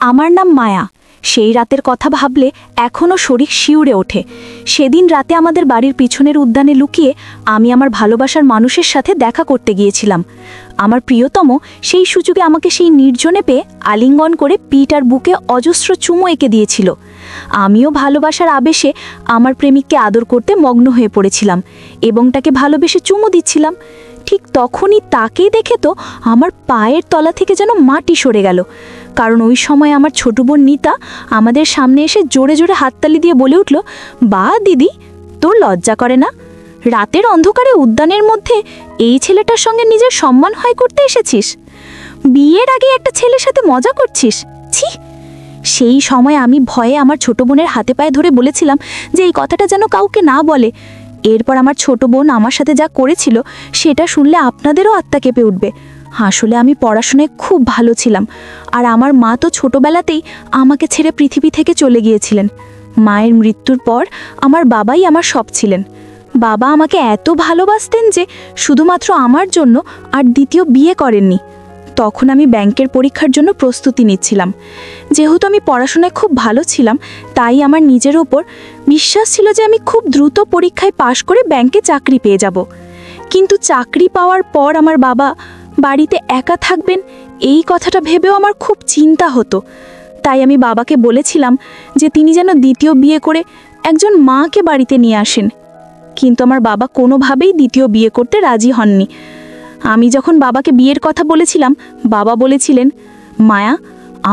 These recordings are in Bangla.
আমার নাম মায়া। সেই রাতের কথা ভাবলে এখনও শরীর শিউরে ওঠে। সেদিন রাতে আমাদের বাড়ির পিছনের উদ্যানে লুকিয়ে আমি আমার ভালোবাসার মানুষের সাথে দেখা করতে গিয়েছিলাম। আমার প্রিয়তম সেই সুযোগে আমাকে সেই নির্জনে পেয়ে আলিঙ্গন করে পিঠ আর বুকে অজস্র চুমো এঁকে দিয়েছিল। আমিও ভালোবাসার আবেশে আমার প্রেমিককে আদর করতে মগ্ন হয়ে পড়েছিলাম এবং তাকে ভালোবেসে চুমো দিচ্ছিলাম। ঠিক তখনই তাকেই দেখে তো আমার পায়ের তলা থেকে যেন মাটি সরে গেল, কারণ ওই সময় আমার ছোট বোন নিতা আমাদের সামনে এসে জোরে জোরে হাততালি দিয়ে বলে উঠল, বা দিদি, তোর লজ্জা করে না? রাতের অন্ধকারে উদ্যানের মধ্যে এই ছেলেটার সঙ্গে নিজের সম্মান হয় করতে এসেছিস? বিয়ের আগে একটা ছেলের সাথে মজা করছিস? ছি! সেই সময় আমি ভয়ে আমার ছোট বোনের হাতে পায়ে ধরে বলেছিলাম যে এই কথাটা যেন কাউকে না বলে। এরপর আমার ছোট বোন আমার সাথে যা করেছিল সেটা শুনলে আপনাদেরও আত্মা কেঁপে উঠবে। আসলে আমি পড়াশোনায় খুব ভালো ছিলাম, আর আমার মা তো ছোটবেলাতেই আমাকে ছেড়ে পৃথিবী থেকে চলে গিয়েছিলেন। মায়ের মৃত্যুর পর আমার বাবাই আমার সব ছিলেন। বাবা আমাকে এত ভালোবাসতেন যে শুধুমাত্র আমার জন্য আর দ্বিতীয় বিয়ে করেননি। তখন আমি ব্যাংকের পরীক্ষার জন্য প্রস্তুতি নিচ্ছিলাম। যেহেতু আমি পড়াশোনায় খুব ভালো ছিলাম, তাই আমার নিজের ওপর বিশ্বাস ছিল যে আমি খুব দ্রুত পরীক্ষায় পাশ করে ব্যাংকে চাকরি পেয়ে যাব। কিন্তু চাকরি পাওয়ার পর আমার বাবা বাড়িতে একা থাকবেন এই কথাটা ভেবেও আমার খুব চিন্তা হতো। তাই আমি বাবাকে বলেছিলাম যে তিনি যেন দ্বিতীয় বিয়ে করে একজন মাকে বাড়িতে নিয়ে আসেন। কিন্তু আমার বাবা কোনোভাবেই দ্বিতীয় বিয়ে করতে রাজি হননি। আমি যখন বাবাকে বিয়ের কথা বলেছিলাম, বাবা বলেছিলেন, মায়া,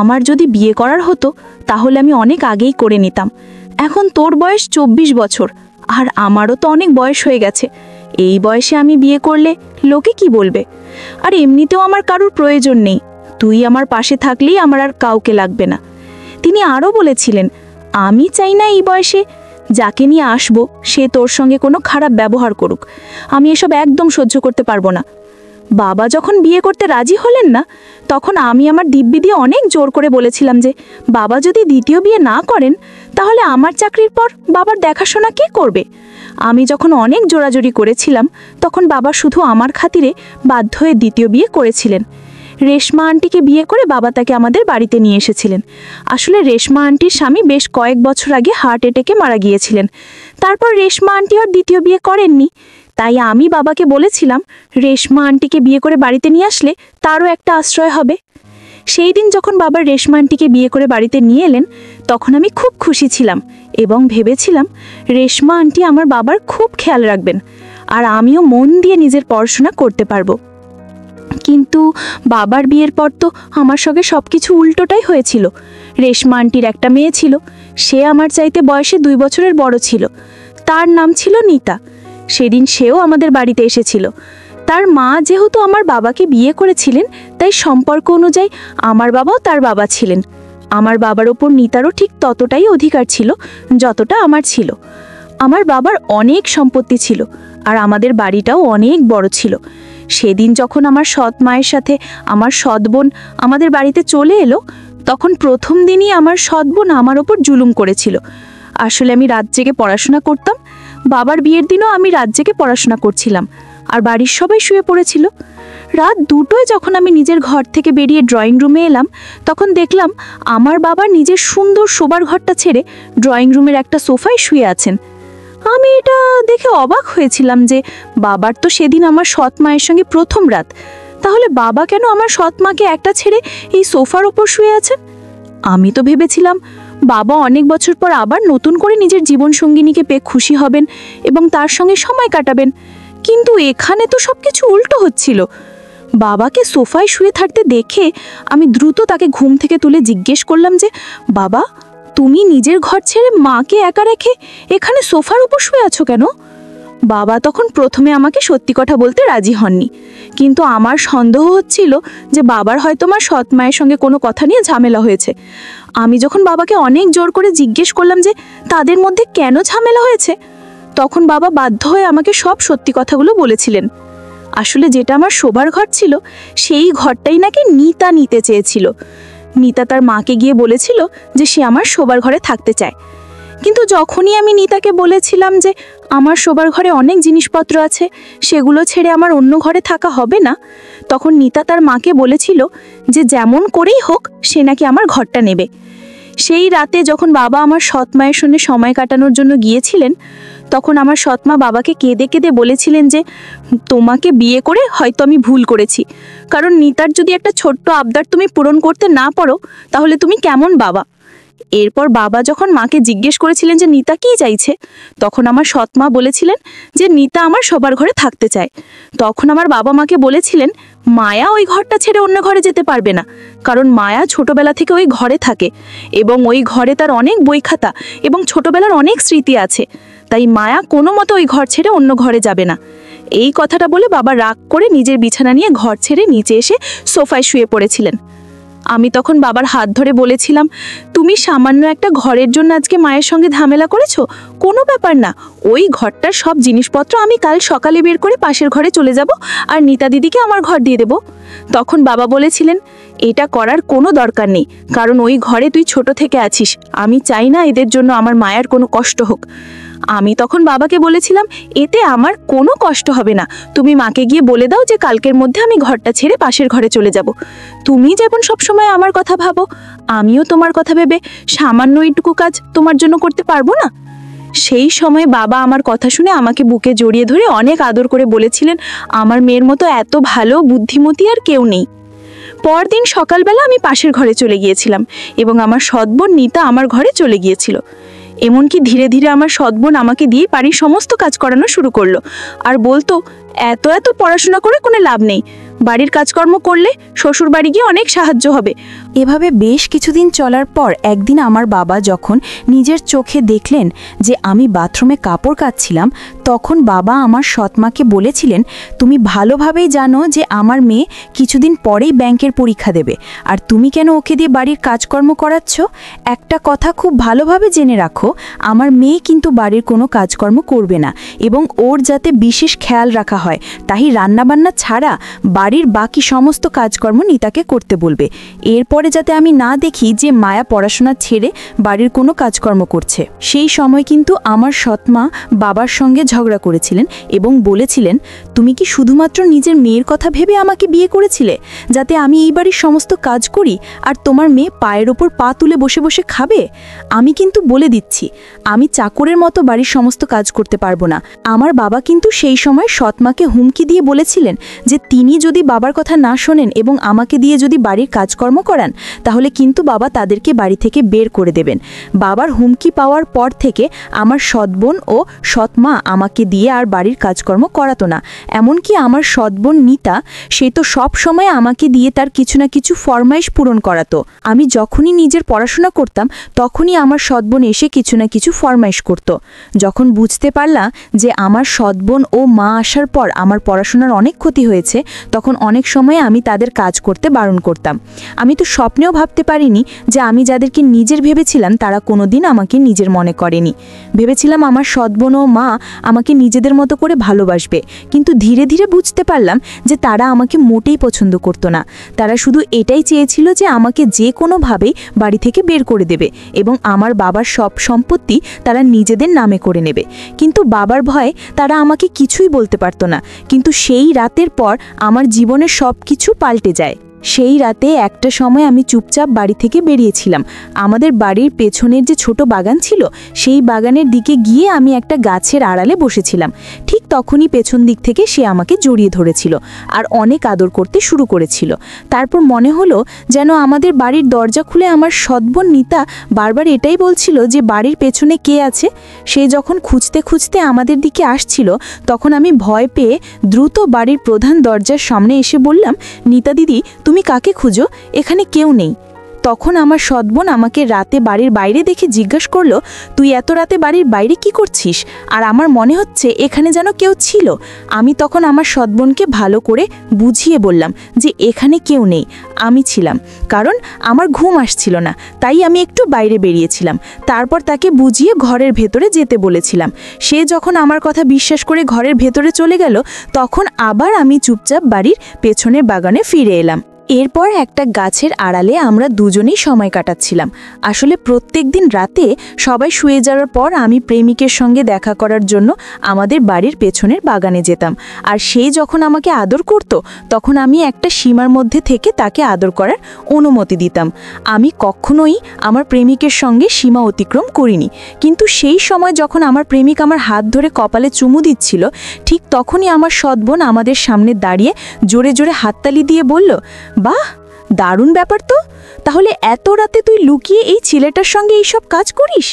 আমার যদি বিয়ে করার হতো তাহলে আমি অনেক আগেই করে নিতাম। এখন তোর বয়স 24 বছর, আর আমারও তো অনেক বয়স হয়ে গেছে। এই বয়সে আমি বিয়ে করলে লোকে কি বলবে? আর এমনিতেও আমার কারোর প্রয়োজন নেই। তুই আমার পাশে থাকলেই আমার আর কাউকে লাগবে না। তিনি আরও বলেছিলেন, আমি চাই না এই বয়সে যাকে নিয়ে আসবো সে তোর সঙ্গে কোনো খারাপ ব্যবহার করুক। আমি এসব একদম সহ্য করতে পারবো না। বাবা যখন বিয়ে করতে রাজি হলেন না, তখন আমি আমার দিব্যি দিয়ে অনেক জোর করে বলেছিলাম যে বাবা যদি দ্বিতীয় বিয়ে না করেন তাহলে আমার চাকরির পর বাবার দেখাশোনা কে করবে? আমি যখন অনেক জোরাজোরি করেছিলাম, তখন বাবা শুধু আমার খাতিরে বাধ্য হয়ে দ্বিতীয় বিয়ে করেছিলেন। রেশমা আন্টিকে বিয়ে করে বাবা তাকে আমাদের বাড়িতে নিয়ে এসেছিলেন। আসলে রেশমা আন্টির স্বামী বেশ কয়েক বছর আগে হার্ট অ্যাটাকে মারা গিয়েছিলেন। তারপর রেশমা আন্টি আর দ্বিতীয় বিয়ে করেননি। তাই আমি বাবাকে বলেছিলাম রেশমা আন্টিকে বিয়ে করে বাড়িতে নিয়ে আসলে তারও একটা আশ্রয় হবে। সেই দিন যখন বাবা রেশমা আন্টিকে বিয়ে করে বাড়িতে নিয়ে এলেন, তখন আমি খুব খুশি ছিলাম এবং ভেবেছিলাম রেশমা আন্টি আমার বাবার খুব খেয়াল রাখবেন, আর আমিও মন দিয়ে নিজের পড়াশোনা করতে পারবো। কিন্তু বাবার বিয়ের পর তো আমার সঙ্গে সব কিছু উল্টোটাই হয়েছিল। রেশমা আন্টির একটা মেয়ে ছিল, সে আমার চাইতে বয়সে 2 বছরের বড় ছিল। তার নাম ছিল নিতা। সেদিন সেও আমাদের বাড়িতে এসেছিল। তার মা যেহেতু আমার বাবাকে বিয়ে করেছিলেন, তাই সম্পর্ক অনুযায়ী আমার বাবাও তার বাবা ছিলেন। আমার বাবার ওপর নিতারও ঠিক ততটাই অধিকার ছিল যতটা আমার ছিল। আমার বাবার অনেক সম্পত্তি ছিল, আর আমাদের বাড়িটাও অনেক বড় ছিল। সেদিন যখন আমার সৎ মায়ের সাথে আমার সৎ বোন আমাদের বাড়িতে চলে এলো, তখন প্রথম দিনই আমার সৎ বোন আমার ওপর জুলুম করেছিল। আসলে আমি রাত জেগে পড়াশোনা করতাম। বাবার বিয়ের দিনও আমি রাত জেগে পড়াশোনা করছিলাম, আর বাড়ির সবাই শুয়ে পড়েছিল। রাত 2টোয় যখন আমি নিজের ঘর থেকে বেরিয়ে ড্রয়িং রুমে এলাম, তখন দেখলাম আমার বাবা নিজের সুন্দর শোবার ঘরটা ছেড়ে ড্রয়িং রুমের একটা সোফায় শুয়ে আছেন। আমি এটা দেখে অবাক হয়েছিলাম যে বাবার তো সেদিন আমার সৎ মায়ের সঙ্গে প্রথম রাত, তাহলে বাবা কেন আমার সৎ মাকে একটা ছেড়ে এই সোফার ওপর শুয়ে আছেন? আমি তো ভেবেছিলাম বাবা অনেক বছর পর আবার নতুন করে নিজের জীবন সঙ্গিনীকে পেয়ে খুশি হবেন এবং তার সঙ্গে সময় কাটাবেন। কিন্তু এখানে তো সবকিছু উল্টো হচ্ছিল। বাবাকে সোফায় শুয়ে থাকতে দেখে আমি দ্রুত তাকে ঘুম থেকে তুলে জিজ্ঞেস করলাম যে, বাবা, তুমি নিজের ঘর ছেড়ে মাকে একা রেখে এখানে সোফার উপর শুয়ে আছো কেন? বাবা তখন প্রথমে আমাকে সত্যি কথা বলতে রাজি হননি, কিন্তু আমার সন্দেহ হচ্ছিল যে বাবার হয়তো আমার সৎ মায়ের সঙ্গে কোনো কথা নিয়ে ঝামেলা হয়েছে। আমি যখন বাবাকে অনেক জোর করে জিজ্ঞেস করলাম যে তাদের মধ্যে কেন ঝামেলা হয়েছে, তখন বাবা বাধ্য হয়ে আমাকে সব সত্যি কথাগুলো বলেছিলেন। আসলে যেটা আমার শোবার ঘর ছিল, সেই ঘরটাই নাকি নিতা নিতে চেয়েছিল। নিতা তার মাকে গিয়ে বলেছিল যে সে আমার শোবার ঘরে থাকতে চায়। কিন্তু যখনই আমি নিতাকে বলেছিলাম যে আমার শোবার ঘরে অনেক জিনিসপত্র আছে, সেগুলো ছেড়ে আমার অন্য ঘরে থাকা হবে না, তখন নিতা তার মাকে বলেছিল যে যেমন করেই হোক সে নাকি আমার ঘরটা নেবে। সেই রাতে যখন বাবা আমার সৎ মায়ের সঙ্গে সময় কাটানোর জন্য গিয়েছিলেন, তখন আমার সৎমা বাবাকে কেঁদে কেঁদে বলেছিলেন যে তোমাকে বিয়ে করে হয়তো আমি ভুল করেছি, কারণ নিতার যদি একটা ছোট্ট আবদার তুমি পূরণ করতে না পারো তাহলে তুমি কেমন বাবা। এরপর বাবা যখন মাকে জিজ্ঞেস করেছিলেন যে নিতা কী চাইছে, তখন আমার সৎমা বলেছিলেন যে নিতা আমার সবার ঘরে থাকতে চায়। তখন আমার বাবা মাকে বলেছিলেন মায়া ওই ঘরটা ছেড়ে অন্য ঘরে যেতে পারবে না, কারণ মায়া ছোটবেলা থেকে ওই ঘরে থাকে এবং ওই ঘরে তার অনেক বই খাতা এবং ছোটবেলার অনেক স্মৃতি আছে, তাই মায়া কোনো মতো ওই ঘর ছেড়ে অন্য ঘরে যাবে না। এই কথাটা বলে বাবা রাগ করে নিজের বিছানা নিয়ে ঘর ছেড়ে নিচে এসে সোফায় শুয়ে পড়েছিলেন। আমি তখন বাবার হাত ধরে বলেছিলাম, তুমি সামান্য একটা ঘরের জন্য আজকে মায়ের সঙ্গে ঝামেলা করেছো, কোনো ব্যাপার না, ওই ঘরটার সব জিনিসপত্র আমি কাল সকালে বের করে পাশের ঘরে চলে যাব আর নিতা দিদিকে আমার ঘর দিয়ে দেব। তখন বাবা বলেছিলেন এটা করার কোনো দরকার নেই, কারণ ওই ঘরে তুই ছোট থেকে আছিস, আমি চাই না এদের জন্য আমার মায়ের কোনো কষ্ট হোক। আমি তখন বাবাকে বলেছিলাম এতে আমার কোনো কষ্ট হবে না, তুমি মাকে গিয়ে বলে দাও যে কালকের মধ্যে আমি ঘরটা ছেড়ে পাশের ঘরে চলে যাব। তুমি যেমন সবসময় আমার কথা ভাবো, আমিও তোমার কথা ভেবে সামান্য এইটুকু কাজ তোমার জন্য করতে পারবো না? সেই সময় বাবা আমার কথা শুনে আমাকে বুকে জড়িয়ে ধরে অনেক আদর করে বলেছিলেন আমার মেয়ের মতো এত ভালো বুদ্ধিমতী আর কেউ নেই। পরদিন সকালবেলা আমি পাশের ঘরে চলে গিয়েছিলাম এবং আমার সৎবোন নিতা আমার ঘরে চলে গিয়েছিল। এমনকি ধীরে ধীরে আমার সৎবোন আমাকে দিয়ে বাড়ির সমস্ত কাজ করানো শুরু করলো আর বলতো এত এত পড়াশোনা করে কোনো লাভ নেই, বাড়ির কাজকর্ম করলে শ্বশুর বাড়ি গিয়ে অনেক সাহায্য হবে। এভাবে বেশ কিছুদিন চলার পর একদিন আমার বাবা যখন নিজের চোখে দেখলেন যে আমি বাথরুমে কাপড় কাচ্ছিলাম, তখন বাবা আমার সৎমাকে বলেছিলেন তুমি ভালোভাবেই জানো যে আমার মেয়ে কিছুদিন পরেই ব্যাংকের পরীক্ষা দেবে, আর তুমি কেন ওকে দিয়ে বাড়ির কাজকর্ম করাচ্ছ? একটা কথা খুব ভালোভাবে জেনে রাখো, আমার মেয়ে কিন্তু বাড়ির কোনো কাজকর্ম করবে না এবং ওর যাতে বিশেষ খেয়াল রাখা হয়, তাই রান্নাবান্না ছাড়া বাড়ির বাকি সমস্ত কাজকর্ম নিতাকে করতে বলবে। এরপরে যাতে আমি না দেখি যে মায়া পড়াশোনা ছেড়ে বাড়ির কোনো কাজকর্ম করছে। সেই সময় কিন্তু আমার সৎমা বাবার সঙ্গে ঝগড়া করেছিলেন এবং বলেছিলেন তুমি কি শুধুমাত্র নিজের মেয়ের কথা ভেবে আমাকে বিয়ে করেছিলে যাতে আমি এই বাড়ির সমস্ত কাজ করি আর তোমার মেয়ে পায়ের ওপর পা তুলে বসে বসে খাবে? আমি কিন্তু বলে দিচ্ছি আমি চাকরের মতো বাড়ির সমস্ত কাজ করতে পারবো না। আমার বাবা কিন্তু সেই সময় সৎমাকে হুমকি দিয়ে বলেছিলেন যে তিনি যদি বাবার কথা না শোনেন এবং আমাকে দিয়ে যদি বাড়ির কাজকর্ম করান তাহলে কিন্তু বাবা তাদেরকে বাড়ি থেকে বের করে দেবেন। বাবার হুমকি পাওয়ার পর থেকে আমার সৎবোন ও সৎমা আমাকে দিয়ে আর বাড়ির কাজকর্ম করাতো না। এমনকি আমার সৎবোন নিতা, সে তো সব সময় আমাকে দিয়ে তার কিছু না কিছু ফরমাইশ পূরণ করাতো। আমি যখনই নিজের পড়াশোনা করতাম তখনই আমার সৎবোন এসে কিছু না কিছু ফরমাইশ করত। যখন বুঝতে পারলাম যে আমার সৎবোন ও মা আসার পর আমার পড়াশোনার অনেক ক্ষতি হয়েছে, তখন অনেক সময় আমি তাদের কাজ করতে বারণ করতাম। আমি তো স্বপ্নেও ভাবতে পারিনি যে আমি যাদেরকে নিজের ভেবেছিলাম তারা কোনোদিন আমাকে নিজের মনে করেনি। ভেবেছিলাম আমার সৎবোন ও মা আমাকে নিজেদের মতো করে ভালোবাসবে, কিন্তু ধীরে ধীরে বুঝতে পারলাম যে তারা আমাকে মোটেই পছন্দ করতো না। তারা শুধু এটাই চেয়েছিল যে আমাকে যে কোনোভাবেই বাড়ি থেকে বের করে দেবে এবং আমার বাবার সব সম্পত্তি তারা নিজেদের নামে করে নেবে। কিন্তু বাবার ভয়ে তারা আমাকে কিছুই বলতে পারতো না। কিন্তু সেই রাতের পর আমার জীবনের সব কিছু পাল্টে যায়। সেই রাতে একটা সময় আমি চুপচাপ বাড়ি থেকে বেরিয়েছিলাম। আমাদের বাড়ির পেছনের যে ছোট বাগান ছিল সেই বাগানের দিকে গিয়ে আমি একটা গাছের আড়ালে বসেছিলাম। ঠিক তখনই পেছন দিক থেকে সে আমাকে জড়িয়ে ধরেছিল আর অনেক আদর করতে শুরু করেছিল। তারপর মনে হলো যেন আমাদের বাড়ির দরজা খুলে আমার সৎবোন নিতা বারবার এটাই বলছিল যে বাড়ির পেছনে কে আছে। সে যখন খুঁজতে খুঁজতে আমাদের দিকে আসছিল তখন আমি ভয় পেয়ে দ্রুত বাড়ির প্রধান দরজার সামনে এসে বললাম, নিতা দিদি তুমি কাকে খুঁজো? এখানে কেউ নেই। তখন আমার সৎবোন আমাকে রাতে বাড়ির বাইরে দেখে জিজ্ঞাসা করলো, তুই এত রাতে বাড়ির বাইরে কি করছিস? আর আমার মনে হচ্ছে এখানে যেন কেউ ছিল। আমি তখন আমার সৎবোনকে ভালো করে বুঝিয়ে বললাম যে এখানে কেউ নেই, আমি ছিলাম, কারণ আমার ঘুম আসছিল না, তাই আমি একটু বাইরে বেরিয়েছিলাম। তারপর তাকে বুঝিয়ে ঘরের ভেতরে যেতে বলেছিলাম। সে যখন আমার কথা বিশ্বাস করে ঘরের ভেতরে চলে গেল তখন আবার আমি চুপচাপ বাড়ির পেছনের বাগানে ফিরে এলাম। এরপর একটা গাছের আড়ালে আমরা দুজনেই সময় কাটাচ্ছিলাম। আসলে প্রত্যেকদিন রাতে সবাই শুয়ে যাওয়ার পর আমি প্রেমিকের সঙ্গে দেখা করার জন্য আমাদের বাড়ির পেছনের বাগানে যেতাম। আর সে যখন আমাকে আদর করত তখন আমি একটা সীমার মধ্যে থেকে তাকে আদর করার অনুমতি দিতাম। আমি কখনোই আমার প্রেমিকের সঙ্গে সীমা অতিক্রম করিনি। কিন্তু সেই সময় যখন আমার প্রেমিক আমার হাত ধরে কপালে চুমু দিচ্ছিল, ঠিক তখনই আমার সৎবোন আমাদের সামনে দাঁড়িয়ে জোরে জোরে হাততালি দিয়ে বলল, বাহ, দারুণ ব্যাপার তো। তাহলে এত রাতে তুই লুকিয়ে এই ছেলেটার সঙ্গে এইসব কাজ করিস?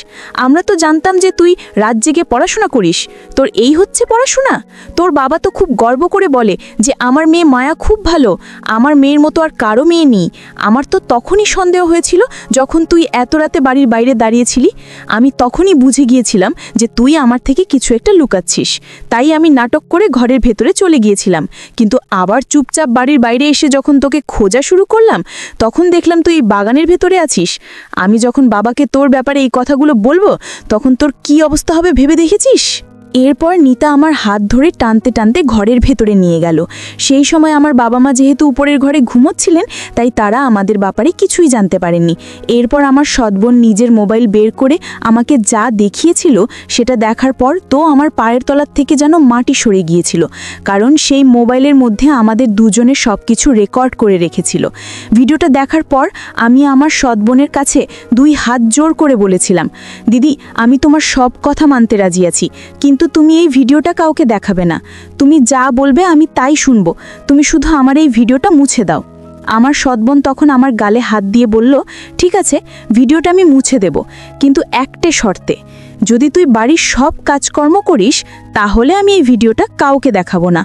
আমরা তো জানতাম যে তুই রাত জেগে পড়াশোনা করিস। তোর এই হচ্ছে পড়াশোনা? তোর বাবা তো খুব গর্ব করে বলে যে আমার মেয়ে মায়া খুব ভালো, আমার মেয়ের মতো আর কারো মেয়ে নেই। আমার তো তখনই সন্দেহ হয়েছিল যখন তুই এত রাতে বাড়ির বাইরে দাঁড়িয়েছিলি। আমি তখনই বুঝে গিয়েছিলাম যে তুই আমার থেকে কিছু একটা লুকাচ্ছিস। তাই আমি নাটক করে ঘরের ভেতরে চলে গিয়েছিলাম। কিন্তু আবার চুপচাপ বাড়ির বাইরে এসে যখন তোকে খোঁজা শুরু করলাম, তখন দেখলাম তুই বাগানের ভেতরে আছিস। আমি যখন বাবাকে তোর ব্যাপারে এই কথাগুলো বলবো, তখন তোর কি অবস্থা হবে ভেবে দেখেছিস? এরপর নিতা আমার হাত ধরে টানতে টানতে ঘরের ভেতরে নিয়ে গেল। সেই সময় আমার বাবা মা যেহেতু উপরের ঘরে ঘুমোচ্ছিলেন, তাই তারা আমাদের ব্যাপারে কিছুই জানতে পারেননি। এরপর আমার সৎবোন নিজের মোবাইল বের করে আমাকে যা দেখিয়েছিল, সেটা দেখার পর তো আমার পায়ের তলার থেকে যেন মাটি সরে গিয়েছিল। কারণ সেই মোবাইলের মধ্যে আমাদের দুজনের সব কিছু রেকর্ড করে রেখেছিল। ভিডিওটা দেখার পর আমি আমার সৎবোনের কাছে 2 হাত জোর করে বলেছিলাম, দিদি, আমি তোমার সব কথা মানতে রাজি আছি, কিন্তু তুমি এই ভিডিওটা কাউকে দেখাবে না। তুমি যা বলবে আমি তাই শুনবো। তুমি শুধু আমার এই ভিডিওটা মুছে দাও। আমার সৎবোন তখন আমার গালে হাত দিয়ে বলল, ঠিক আছে, ভিডিওটা আমি মুছে দেব, কিন্তু একটা শর্তে। যদি তুই বাড়ির সব কাজকর্ম করিস, তাহলে আমি এই ভিডিওটা কাউকে দেখাবো না।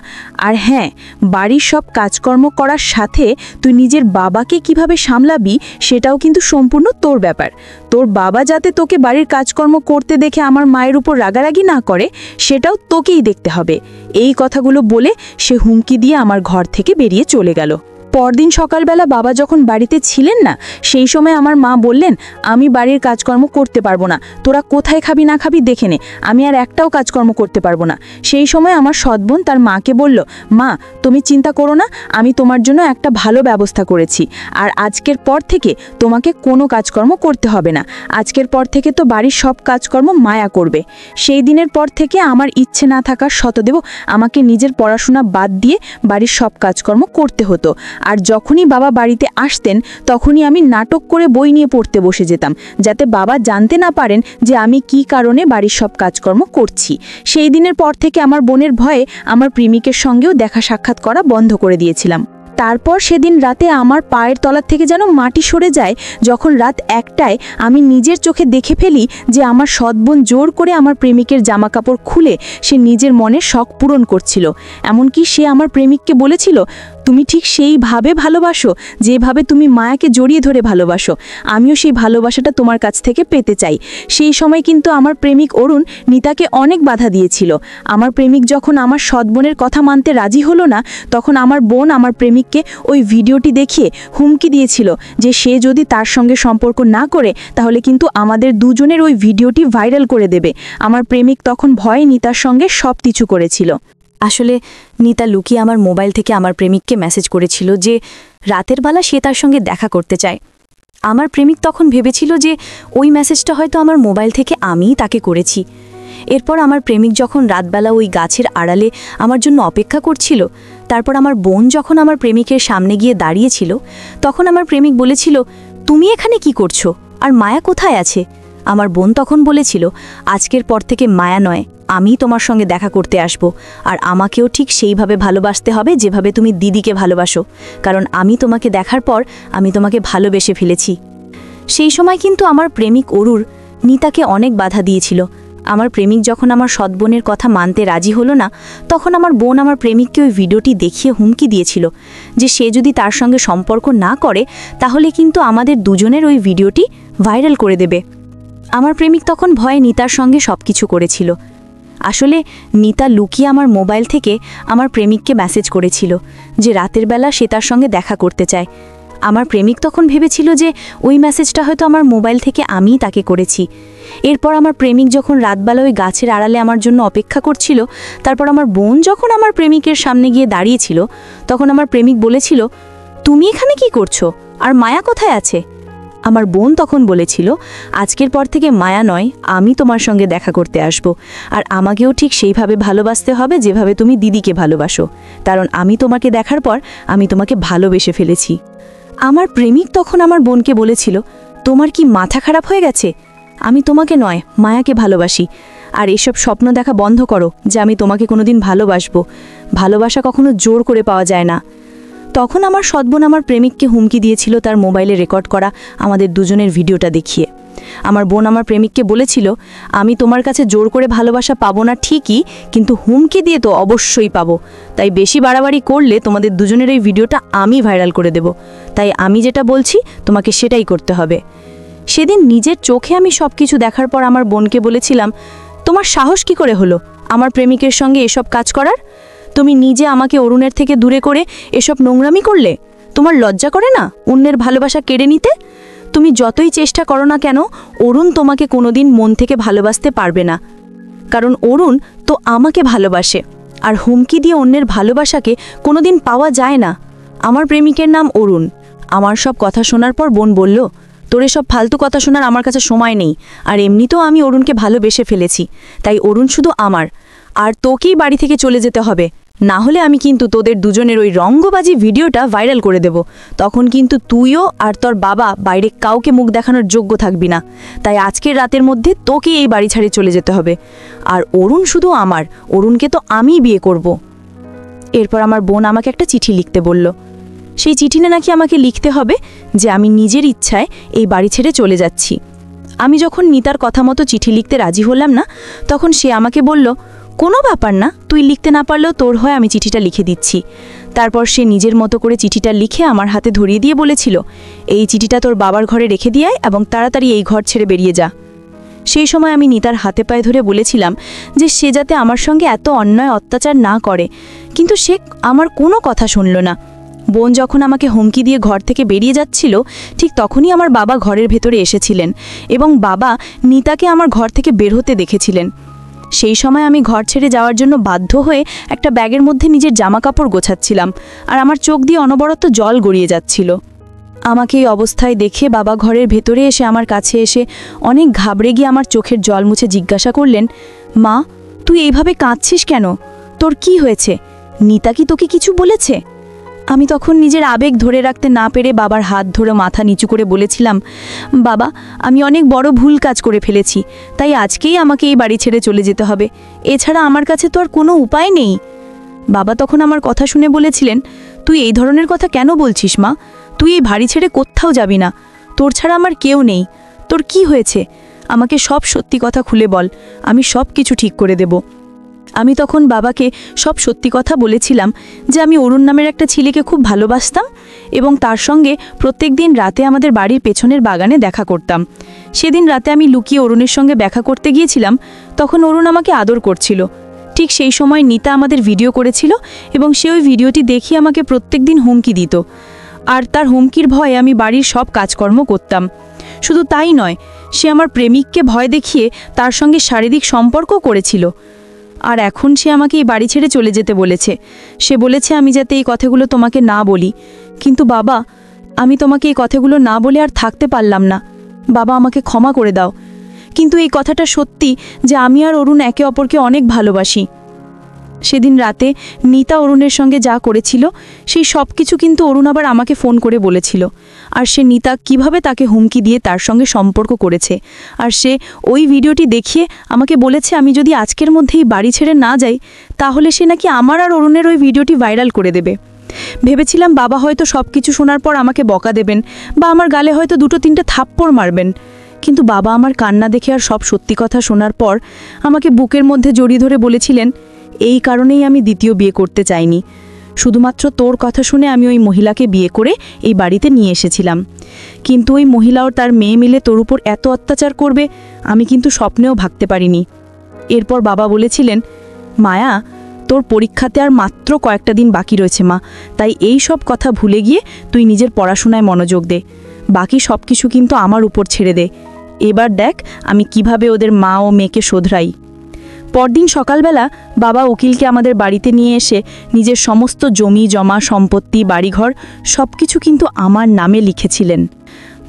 আর হ্যাঁ, বাড়ির সব কাজকর্ম করার সাথে তুই নিজের বাবাকে কিভাবে সামলাবি, সেটাও কিন্তু সম্পূর্ণ তোর ব্যাপার। তোর বাবা যাতে তোকে বাড়ির কাজকর্ম করতে দেখে আমার মায়ের উপর রাগারাগি না করে, সেটাও তোকেই দেখতে হবে। এই কথাগুলো বলে সে হুমকি দিয়ে আমার ঘর থেকে বেরিয়ে চলে গেল। পরদিন সকালবেলা বাবা যখন বাড়িতে ছিলেন না, সেই সময় আমার মা বললেন, আমি বাড়ির কাজকর্ম করতে পারবো না, তোরা কোথায় খাবি না খাবি দেখে নে, আমি আর একটাও কাজকর্ম করতে পারবো না। সেই সময় আমার সৎবোন তার মাকে বলল, মা, তুমি চিন্তা করো না, আমি তোমার জন্য একটা ভালো ব্যবস্থা করেছি। আর আজকের পর থেকে তোমাকে কোনো কাজকর্ম করতে হবে না। আজকের পর থেকে তো বাড়ির সব কাজকর্ম মায়া করবে। সেই দিনের পর থেকে আমার ইচ্ছে না থাকার সত্ত্বেও আমাকে নিজের পড়াশোনা বাদ দিয়ে বাড়ির সব কাজকর্ম করতে হতো। আর যখনই বাবা বাড়িতে আসতেন, তখনই আমি নাটক করে বই নিয়ে পড়তে বসে যেতাম, যাতে বাবা জানতে না পারেন যে আমি কি কারণে বাড়ির সব কাজকর্ম করছি। সেই দিনের পর থেকে আমার বোনের ভয়ে আমার প্রেমিকের সঙ্গেও দেখা সাক্ষাৎ করা বন্ধ করে দিয়েছিলাম। তারপর সেদিন রাতে আমার পায়ের তলার থেকে যেন মাটি সরে যায়, যখন রাত 1টায় আমি নিজের চোখে দেখে ফেলি যে আমার সৎবোন জোর করে আমার প্রেমিকের জামাকাপড় খুলে সে নিজের মনের শখ পূরণ করছিল। এমনকি সে আমার প্রেমিককে বলেছিল, তুমি ঠিক সেইভাবে ভালোবাসো যেভাবে তুমি মায়াকে জড়িয়ে ধরে ভালোবাসো। আমিও সেই ভালোবাসাটা তোমার কাছ থেকে পেতে চাই। সেই সময় কিন্তু আমার প্রেমিক অরুণ নিতাকে অনেক বাধা দিয়েছিল। আমার প্রেমিক যখন আমার সৎবোনের কথা মানতে রাজি হলো না, তখন আমার বোন আমার প্রেমিককে ওই ভিডিওটি দেখিয়ে হুমকি দিয়েছিল যে সে যদি তার সঙ্গে সম্পর্ক না করে, তাহলে কিন্তু আমাদের দুজনের ওই ভিডিওটি ভাইরাল করে দেবে। আমার প্রেমিক তখন ভয়ে নিতার সঙ্গে সব কিছু করেছিল। আসলে নিতা লুকিয়ে আমার মোবাইল থেকে আমার প্রেমিককে মেসেজ করেছিল যে রাতের বেলা সে তার সঙ্গে দেখা করতে চায়। আমার প্রেমিক তখন ভেবেছিল যে ওই মেসেজটা হয়তো আমার মোবাইল থেকে আমিই তাকে করেছি। এরপর আমার প্রেমিক যখন রাতবেলা ওই গাছের আড়ালে আমার জন্য অপেক্ষা করছিল, তারপর আমার বোন যখন আমার প্রেমিকের সামনে গিয়ে দাঁড়িয়েছিল, তখন আমার প্রেমিক বলেছিল, তুমি এখানে কি করছো, আর মায়া কোথায় আছে? আমার বোন তখন বলেছিল, আজকের পর থেকে মায়া নয়, আমি তোমার সঙ্গে দেখা করতে আসব, আর আমাকেও ঠিক সেইভাবে ভালোবাসতে হবে যেভাবে তুমি দিদিকে ভালোবাসো, কারণ আমি তোমাকে দেখার পর আমি তোমাকে ভালোবেসে ফেলেছি। সেই সময় কিন্তু আমার প্রেমিক অরুর নিতাকে অনেক বাধা দিয়েছিল। আমার প্রেমিক যখন আমার সৎবোনের কথা মানতে রাজি হলো না, তখন আমার বোন আমার প্রেমিককে ওই ভিডিওটি দেখিয়ে হুমকি দিয়েছিল যে সে যদি তার সঙ্গে সম্পর্ক না করে, তাহলে কিন্তু আমাদের দুজনের ওই ভিডিওটি ভাইরাল করে দেবে। আমার প্রেমিক তখন ভয়ে নিতার সঙ্গে সব কিছু করেছিল। আসলে নিতা লুকিয়ে আমার মোবাইল থেকে আমার প্রেমিককে মেসেজ করেছিল যে রাতের বেলা সে তার সঙ্গে দেখা করতে চায়। আমার প্রেমিক তখন ভেবেছিল যে ওই মেসেজটা হয়তো আমার মোবাইল থেকে আমিই তাকে করেছি। এরপর আমার প্রেমিক যখন রাতবেলা ওই গাছের আড়ালে আমার জন্য অপেক্ষা করছিল, তারপর আমার বোন যখন আমার প্রেমিকের সামনে গিয়ে দাঁড়িয়েছিল, তখন আমার প্রেমিক বলেছিল, তুমি এখানে কি করছো? আর মায়া কোথায় আছে? আমার বোন তখন বলেছিল, আজকের পর থেকে মায়া নয়, আমি তোমার সঙ্গে দেখা করতে আসব, আর আমাকেও ঠিক সেইভাবে ভালোবাসতে হবে যেভাবে তুমি দিদিকে ভালোবাসো, কারণ আমি তোমাকে দেখার পর আমি তোমাকে ভালোবেসে ফেলেছি। আমার প্রেমিক তখন আমার বোনকে বলেছিল, তোমার কি মাথা খারাপ হয়ে গেছে? আমি তোমাকে নয়, মায়াকে ভালোবাসি। আর এসব স্বপ্ন দেখা বন্ধ করো যে আমি তোমাকে কোনোদিন ভালোবাসবো। ভালোবাসা কখনো জোর করে পাওয়া যায় না। তখন আমার সৎবোন আমার প্রেমিককে হুমকি দিয়েছিল তার মোবাইলে রেকর্ড করা আমাদের দুজনের ভিডিওটা দেখিয়ে। আমার বোন আমার প্রেমিককে বলেছিল, আমি তোমার কাছে জোর করে ভালোবাসা পাবো না ঠিকই, কিন্তু হুমকি দিয়ে তো অবশ্যই পাবো। তাই বেশি বাড়াবাড়ি করলে তোমাদের দুজনের এই ভিডিওটা আমি ভাইরাল করে দেব। তাই আমি যেটা বলছি তোমাকে সেটাই করতে হবে। সেদিন নিজের চোখে আমি সব কিছু দেখার পর আমার বোনকে বলেছিলাম, তোমার সাহস কি করে হলো আমার প্রেমিকের সঙ্গে এসব কাজ করার? তুমি নিজে আমাকে অরুণের থেকে দূরে করে এসব নোংরামি করলে। তোমার লজ্জা করে না অন্যের ভালোবাসা কেড়ে নিতে? তুমি যতই চেষ্টা করো না কেন, অরুণ তোমাকে কোনোদিন মন থেকে ভালোবাসতে পারবে না, কারণ অরুণ তো আমাকে ভালোবাসে। আর হুমকি দিয়ে অন্যের ভালোবাসাকে কোনোদিন পাওয়া যায় না। আমার প্রেমিকের নাম অরুণ। আমার সব কথা শোনার পর বোন বলল, তোর এসব ফালতু কথা শোনার আমার কাছে সময় নেই, আর এমনিতেও আমি অরুণকে ভালোবেসে ফেলেছি, তাই অরুণ শুধু আমার। আর তোকেই বাড়ি থেকে চলে যেতে হবে, না হলে আমি কিন্তু তোদের দুজনের ওই রঙ্গবাজি ভিডিওটা ভাইরাল করে দেব। তখন কিন্তু তুইও আর তোর বাবা বাইরে কাউকে মুখ দেখানোর যোগ্য থাকবি না। তাই আজকের রাতের মধ্যে তোকেই এই বাড়ি ছাড়িয়ে চলে যেতে হবে। আর অরুণ শুধু আমার, অরুণকে তো আমিই বিয়ে করব। এরপর আমার বোন আমাকে একটা চিঠি লিখতে বলল। সেই চিঠিটা নাকি আমাকে লিখতে হবে যে আমি নিজের ইচ্ছায় এই বাড়ি ছেড়ে চলে যাচ্ছি। আমি যখন নিতার কথা মতো চিঠি লিখতে রাজি হলাম না, তখন সে আমাকে বলল, কোনো ব্যাপার না, তুই লিখতে না পারলেও তোর হয় আমি চিঠিটা লিখে দিচ্ছি। তারপর সে নিজের মতো করে চিঠিটা লিখে আমার হাতে ধরিয়ে দিয়ে বলেছিল, এই চিঠিটা তোর বাবার ঘরে রেখে দিয়ে আয় এবং তাড়াতাড়ি এই ঘর ছেড়ে বেরিয়ে যা। সেই সময় আমি নিতার হাতে পায়ে ধরে বলেছিলাম যে সে যাতে আমার সঙ্গে এত অন্যায় অত্যাচার না করে, কিন্তু সে আমার কোনো কথা শুনল না। বোন যখন আমাকে হুমকি দিয়ে ঘর থেকে বেরিয়ে যাচ্ছিল, ঠিক তখনই আমার বাবা ঘরের ভেতরে এসেছিলেন এবং বাবা নিতাকে আমার ঘর থেকে বের হতে দেখেছিলেন। সেই সময় আমি ঘর ছেড়ে যাওয়ার জন্য বাধ্য হয়ে একটা ব্যাগের মধ্যে নিজের জামা কাপড় গোছাচ্ছিলাম, আর আমার চোখ দিয়ে অনবরত জল গড়িয়ে যাচ্ছিল। আমাকে এই অবস্থায় দেখে বাবা ঘরের ভেতরে এসে আমার কাছে এসে অনেক ঘাবড়ে গিয়ে আমার চোখের জল মুছে জিজ্ঞাসা করলেন, মা, তুই এইভাবে কাঁদছিস কেন? তোর কি হয়েছে? নিতা কি তোকে কিছু বলেছে? আমি তখন নিজের আবেগ ধরে রাখতে না পেরে বাবার হাত ধরে মাথা নিচু করে বলেছিলাম, বাবা, আমি অনেক বড় ভুল কাজ করে ফেলেছি, তাই আজকেই আমাকে এই বাড়ি ছেড়ে চলে যেতে হবে। এছাড়া আমার কাছে তো আর কোনো উপায় নেই। বাবা তখন আমার কথা শুনে বলেছিলেন, তুই এই ধরনের কথা কেন বলছিস মা? তুই এই বাড়ি ছেড়ে কোথাও যাবি না। তোর ছাড়া আমার কেউ নেই। তোর কি হয়েছে? আমাকে সব সত্যি কথা খুলে বল, আমি সব কিছু ঠিক করে দেব। আমি তখন বাবাকে সব সত্যি কথা বলেছিলাম যে আমি অরুণ নামের একটা ছেলেকে খুব ভালোবাসতাম এবং তার সঙ্গে প্রত্যেক দিন রাতে আমাদের বাড়ির পেছনের বাগানে দেখা করতাম। সেদিন রাতে আমি লুকিয়ে অরুণের সঙ্গে দেখা করতে গিয়েছিলাম, তখন অরুণ আমাকে আদর করছিল। ঠিক সেই সময় নিতা আমাদের ভিডিও করেছিল এবং সে ওই ভিডিওটি দেখিয়ে আমাকে প্রত্যেক দিন হুমকি দিত, আর তার হুমকির ভয়ে আমি বাড়ির সব কাজকর্ম করতাম। শুধু তাই নয়, সে আমার প্রেমিককে ভয় দেখিয়ে তার সঙ্গে শারীরিক সম্পর্ক করেছিল। আর এখন সে আমাকে এই বাড়ি ছেড়ে চলে যেতে বলেছে। সে বলেছে আমি যাতে এই কথাগুলো তোমাকে না বলি। কিন্তু বাবা, আমি তোমাকে এই কথাগুলো না বলে আর থাকতে পারলাম না। বাবা, আমাকে ক্ষমা করে দাও। কিন্তু এই কথাটা সত্যি যে আমি আর অরুণ একে অপরকে অনেক ভালোবাসি। সেদিন রাতে নিতা অরুণের সঙ্গে যা করেছিল সেই সব কিছু কিন্তু অরুণ আবার আমাকে ফোন করে বলেছিল। আর সে নিতা কিভাবে তাকে হুমকি দিয়ে তার সঙ্গে সম্পর্ক করেছে। আর সে ওই ভিডিওটি দেখিয়ে আমাকে বলেছে আমি যদি আজকের মধ্যেই বাড়ি ছেড়ে না যাই, তাহলে সে নাকি আমার আর অরুণের ওই ভিডিওটি ভাইরাল করে দেবে। ভেবেছিলাম বাবা হয়তো সব কিছু শোনার পর আমাকে বকা দেবেন বা আমার গালে হয়তো 2-3টে থাপ্পড় মারবেন, কিন্তু বাবা আমার কান্না দেখে আর সব সত্যি কথা শোনার পর আমাকে বুকের মধ্যে জড়িয়ে ধরে বলেছিলেন, এই কারণেই আমি দ্বিতীয় বিয়ে করতে চাইনি। শুধুমাত্র তোর কথা শুনে আমি ওই মহিলাকে বিয়ে করে এই বাড়িতে নিয়ে এসেছিলাম, কিন্তু ওই মহিলা ও তার মেয়ে মিলে তোর উপর এত অত্যাচার করবে আমি কিন্তু স্বপ্নেও ভাবতে পারিনি। এরপর বাবা বলেছিলেন, মায়া, তোর পরীক্ষাতে আর মাত্র কয়েকটা দিন বাকি রয়েছে মা, তাই এই সব কথা ভুলে গিয়ে তুই নিজের পড়াশোনায় মনোযোগ দে। বাকি সব কিছু কিন্তু আমার উপর ছেড়ে দে। এবার দেখ আমি কিভাবে ওদের মা ও মেয়েকে শোধরাই। পরদিন সকালবেলা বাবা উকিলকে আমাদের বাড়িতে নিয়ে এসে নিজের সমস্ত জমি জমা সম্পত্তি বাড়িঘর সব কিছু কিন্তু আমার নামে লিখেছিলেন।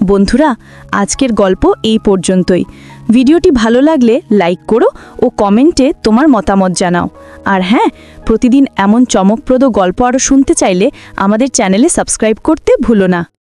বন্ধুরা, আজকের গল্প এই পর্যন্তই। ভিডিওটি ভালো লাগলে লাইক করো ও কমেন্টে তোমার মতামত জানাও। আর হ্যাঁ, প্রতিদিন এমন চমকপ্রদ গল্প আরও শুনতে চাইলে আমাদের চ্যানেলে সাবস্ক্রাইব করতে ভুলো না।